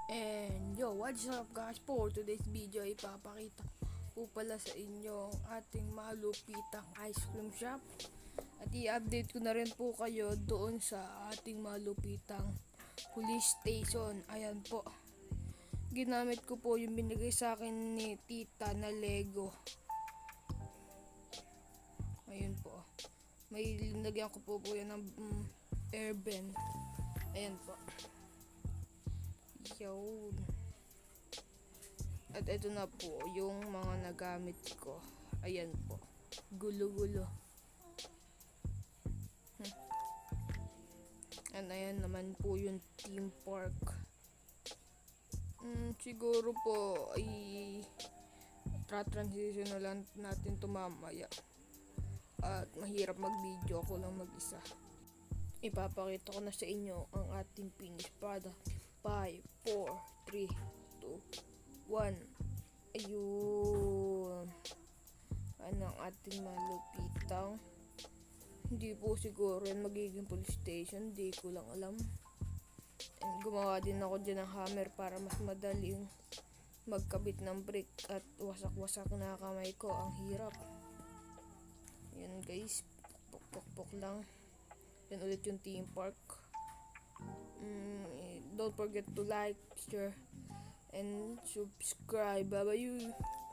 And yo, what's up guys? For today's video, ipapakita po pala sa inyo ang ating malupitang ice cream shop. At i-update ko na rin po kayo doon sa ating malupitang police station. Ayan po. Ginamit ko po yung binigay sa akin ni tita na Lego. Ayun po. May linagyan ko po yan ng air vent. Ayan po. Yun. At ito na po yung mga nagamit ko. Ayan po. Gulo-gulo. And ayan naman po yung theme park. Siguro po ay tra-transition na lang natin to mamaya. At mahirap mag-video ako lang mag-isa. Ipapakita ko na sa inyo ang ating finished product. 5, 4, 3, 2, 1. Ayun. Ano ang ating malupitang. Hindi po siguro yan magiging police station. Hindi ko lang alam. And gumawa din ako dyan ng hammer para mas madaling magkabit ng brick. At wasak-wasak na kamay ko. Ang hirap. Yan guys. Puk-puk-puk lang. Yan ulit yung theme park. Don't forget to like, share, and subscribe. Bye bye.